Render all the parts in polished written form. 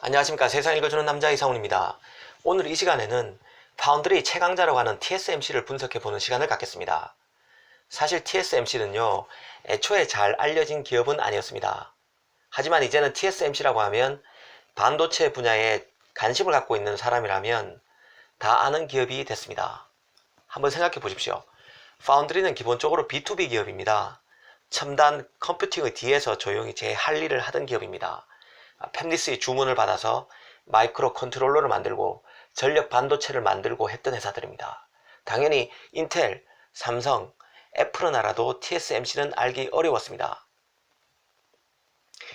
안녕하십니까. 세상 읽어주는 남자 이상훈입니다. 오늘 이 시간에는 파운드리 최강자라고 하는 TSMC를 분석해보는 시간을 갖겠습니다. 사실 TSMC는요, 애초에 잘 알려진 기업은 아니었습니다. 하지만 이제는 TSMC라고 하면 반도체 분야에 관심을 갖고 있는 사람이라면 다 아는 기업이 됐습니다. 한번 생각해 보십시오. 파운드리는 기본적으로 B2B 기업입니다. 첨단 컴퓨팅의 뒤에서 조용히 제 할 일을 하던 기업입니다. 팹리스의 주문을 받아서 마이크로 컨트롤러를 만들고 전력 반도체를 만들고 했던 회사들입니다. 당연히 인텔, 삼성, 애플은 알아도 TSMC는 알기 어려웠습니다.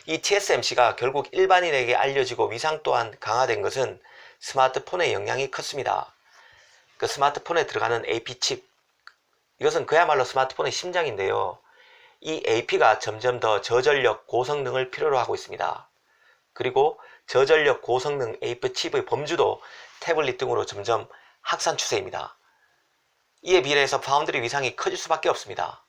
이 TSMC가 결국 일반인에게 알려지고 위상 또한 강화된 것은 스마트폰의 영향이 컸습니다. 그 스마트폰에 들어가는 AP칩, 이것은 그야말로 스마트폰의 심장인데요. 이 AP가 점점 더 저전력 고성능을 필요로 하고 있습니다. 그리고 저전력 고성능 AP칩의 범주도 태블릿 등으로 점점 확산 추세입니다. 이에 비례해서 파운드리 위상이 커질 수밖에 없습니다.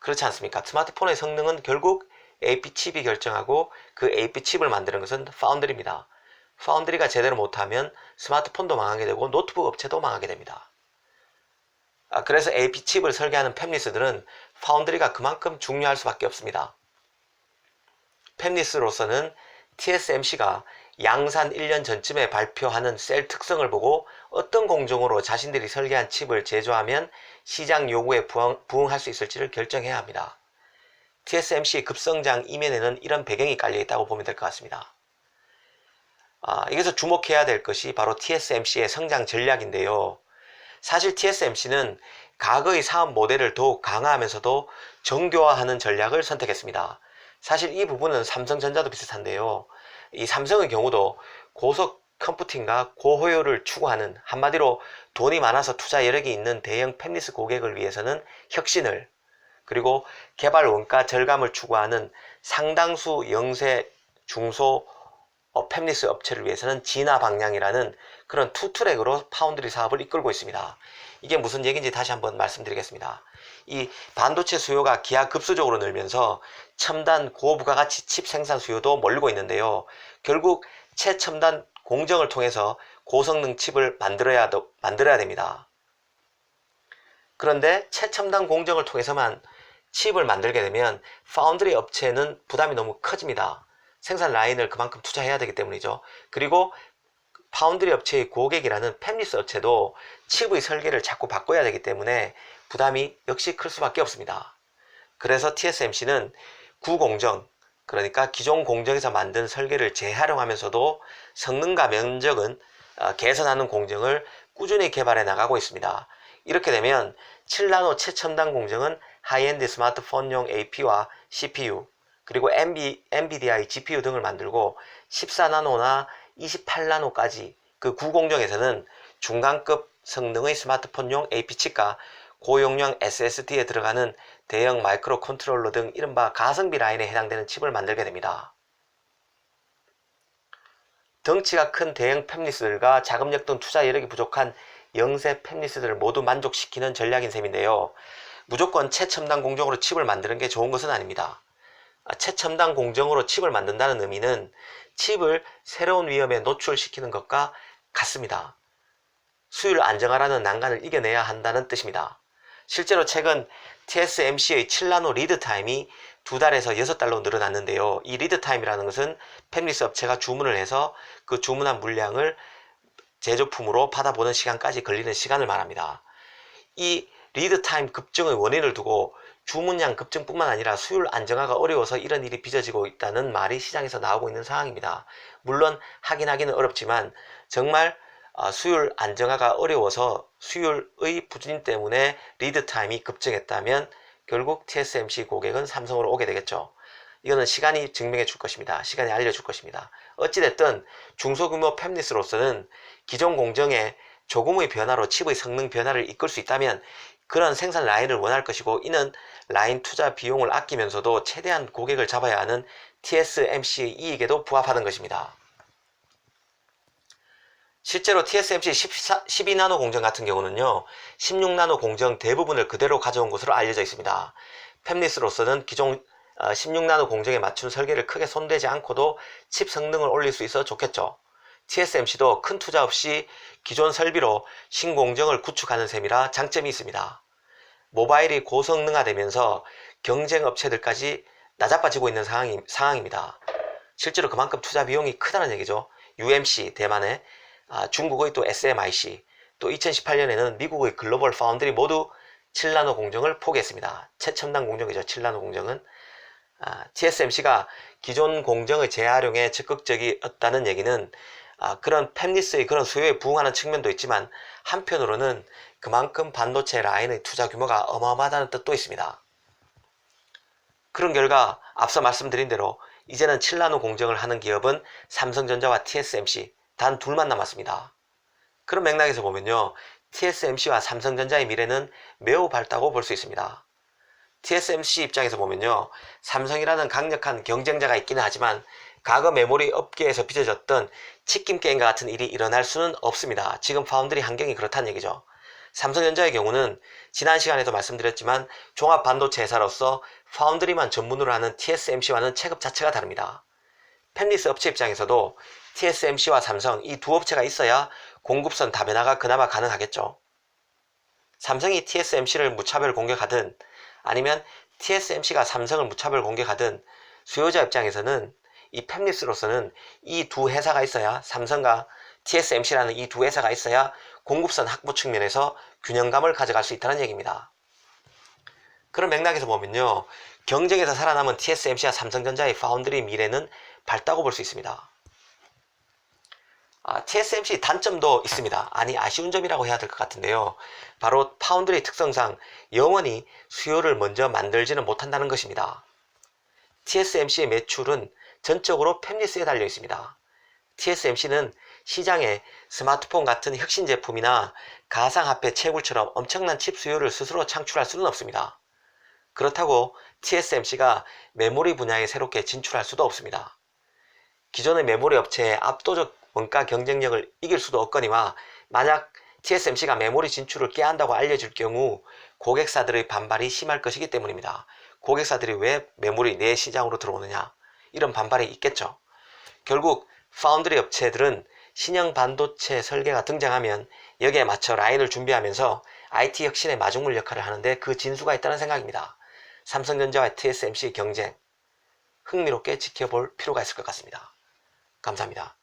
그렇지 않습니까? 스마트폰의 성능은 결국 AP칩이 결정하고 그 AP칩을 만드는 것은 파운드리입니다. 파운드리가 제대로 못하면 스마트폰도 망하게 되고 노트북 업체도 망하게 됩니다. 그래서 AP칩을 설계하는 팹리스들은 파운드리가 그만큼 중요할 수밖에 없습니다. 팹리스로서는 TSMC가 양산 1년 전쯤에 발표하는 셀 특성을 보고 어떤 공정으로 자신들이 설계한 칩을 제조하면 시장 요구에 부응할 수 있을지를 결정해야 합니다. TSMC의 급성장 이면에는 이런 배경이 깔려 있다고 보면 될 것 같습니다. 여기서 주목해야 될 것이 바로 TSMC의 성장 전략인데요. 사실 TSMC는 과거의 사업 모델을 더욱 강화하면서도 정교화하는 전략을 선택했습니다. 사실 이 부분은 삼성전자도 비슷한데요. 이 삼성의 경우도 고속 컴퓨팅과 고효율을 추구하는, 한마디로 돈이 많아서 투자 여력이 있는 대형 팹리스 고객을 위해서는 혁신을, 그리고 개발 원가 절감을 추구하는 상당수 영세 중소 팹리스 업체를 위해서는 진화 방향이라는 그런 투트랙으로 파운드리 사업을 이끌고 있습니다. 이게 무슨 얘기인지 다시 한번 말씀드리겠습니다. 이 반도체 수요가 기하급수적으로 늘면서 첨단 고부가가치 칩 생산 수요도 몰리고 있는데요. 결국 최첨단 공정을 통해서 고성능 칩을 만들어야 됩니다. 그런데 최첨단 공정을 통해서만 칩을 만들게 되면 파운드리 업체는 부담이 너무 커집니다. 생산 라인을 그만큼 투자해야 되기 때문이죠. 그리고 파운드리 업체의 고객이라는 팹리스 업체도 칩의 설계를 자꾸 바꿔야 되기 때문에 부담이 역시 클 수밖에 없습니다. 그래서 TSMC는 구공정, 그러니까 기존 공정에서 만든 설계를 재활용하면서도 성능과 면적은 개선하는 공정을 꾸준히 개발해 나가고 있습니다. 이렇게 되면 7나노 최첨단 공정은 하이엔드 스마트폰용 AP와 CPU, 그리고 NVIDIA GPU 등을 만들고 14나노나 28나노까지 그 구공정에서는 중간급 성능의 스마트폰용 AP칩과 고용량 SSD에 들어가는 대형 마이크로 컨트롤러 등 이른바 가성비 라인에 해당되는 칩을 만들게 됩니다. 덩치가 큰 대형 팹리스들과 자금력 등 투자 여력이 부족한 영세 팹리스들을 모두 만족시키는 전략인 셈인데요. 무조건 최첨단 공정으로 칩을 만드는 게 좋은 것은 아닙니다. 최첨단 공정으로 칩을 만든다는 의미는 칩을 새로운 위험에 노출시키는 것과 같습니다. 수율 안정화라는 난관을 이겨내야 한다는 뜻입니다. 실제로 최근 TSMC의 7나노 리드 타임이 2달에서 6달로 늘어났는데요. 이 리드 타임이라는 것은 팹리스 업체가 주문을 해서 그 주문한 물량을 제조품으로 받아보는 시간까지 걸리는 시간을 말합니다. 이 리드 타임 급증의 원인을 두고 주문량 급증뿐만 아니라 수율 안정화가 어려워서 이런 일이 빚어지고 있다는 말이 시장에서 나오고 있는 상황입니다. 물론 확인하기는 어렵지만 정말 수율 안정화가 어려워서 수율의 부진 때문에 리드 타임이 급증했다면 결국 TSMC 고객은 삼성으로 오게 되겠죠. 이거는 시간이 증명해 줄 것입니다. 시간이 알려줄 것입니다. 어찌됐든 중소규모 팹리스로서는 기존 공정에 조금의 변화로 칩의 성능 변화를 이끌 수 있다면 그런 생산 라인을 원할 것이고, 이는 라인 투자 비용을 아끼면서도 최대한 고객을 잡아야 하는 TSMC의 이익에도 부합하는 것입니다. 실제로 TSMC 12나노 공정 같은 경우는요, 16나노 공정 대부분을 그대로 가져온 것으로 알려져 있습니다. 팹리스로서는 기존 16나노 공정에 맞춘 설계를 크게 손대지 않고도 칩 성능을 올릴 수 있어 좋겠죠. TSMC도 큰 투자 없이 기존 설비로 신공정을 구축하는 셈이라 장점이 있습니다. 모바일이 고성능화되면서 경쟁 업체들까지 나자빠지고 있는 상황입니다. 실제로 그만큼 투자 비용이 크다는 얘기죠. UMC 대만의, 중국의 또 SMIC, 또 2018년에는 미국의 글로벌 파운드리 모두 7나노 공정을 포기했습니다. 최첨단 공정이죠. 7나노 공정은. TSMC가 기존 공정의 재활용에 적극적이었다는 얘기는 그런 팹리스의 그런 수요에 부응하는 측면도 있지만, 한편으로는 그만큼 반도체 라인의 투자 규모가 어마어마하다는 뜻도 있습니다. 그런 결과 앞서 말씀드린 대로 이제는 7나노 공정을 하는 기업은 삼성전자와 TSMC 단 둘만 남았습니다. 그런 맥락에서 보면요, TSMC와 삼성전자의 미래는 매우 밝다고 볼 수 있습니다. TSMC 입장에서 보면요, 삼성이라는 강력한 경쟁자가 있기는 하지만 과거 메모리 업계에서 빚어졌던 치킨 게임과 같은 일이 일어날 수는 없습니다. 지금 파운드리 환경이 그렇다는 얘기죠. 삼성전자의 경우는 지난 시간에도 말씀드렸지만 종합 반도체 회사로서 파운드리만 전문으로 하는 TSMC와는 체급 자체가 다릅니다. 팹리스 업체 입장에서도 TSMC와 삼성 이 두 업체가 있어야 공급선 다변화가 그나마 가능하겠죠. 삼성이 TSMC를 무차별 공격하든 아니면 TSMC가 삼성을 무차별 공격하든 수요자 입장에서는 이 팹리스로서는 이 두 회사가 있어야, 삼성과 TSMC라는 이 두 회사가 있어야 공급선 확보 측면에서 균형감을 가져갈 수 있다는 얘기입니다. 그런 맥락에서 보면요, 경쟁에서 살아남은 TSMC와 삼성전자의 파운드리 미래는 밝다고 볼 수 있습니다. TSMC 단점도 있습니다. 아쉬운 점이라고 해야 될 것 같은데요. 바로 파운드리 특성상 영원히 수요를 먼저 만들지는 못한다는 것입니다. TSMC의 매출은 전적으로 팹리스에 달려 있습니다. TSMC는 시장에 스마트폰 같은 혁신 제품이나 가상화폐 채굴처럼 엄청난 칩 수요를 스스로 창출할 수는 없습니다. 그렇다고 TSMC가 메모리 분야에 새롭게 진출할 수도 없습니다. 기존의 메모리 업체의 압도적 원가 경쟁력을 이길 수도 없거니와, 만약 TSMC가 메모리 진출을 깨한다고 알려질 경우 고객사들의 반발이 심할 것이기 때문입니다. 고객사들이 왜 메모리 내 시장으로 들어오느냐, 이런 반발이 있겠죠. 결국 파운드리 업체들은 신형 반도체 설계가 등장하면 여기에 맞춰 라인을 준비하면서 IT 혁신의 마중물 역할을 하는데 그 진수가 있다는 생각입니다. 삼성전자와 TSMC의 경쟁, 흥미롭게 지켜볼 필요가 있을 것 같습니다. 감사합니다.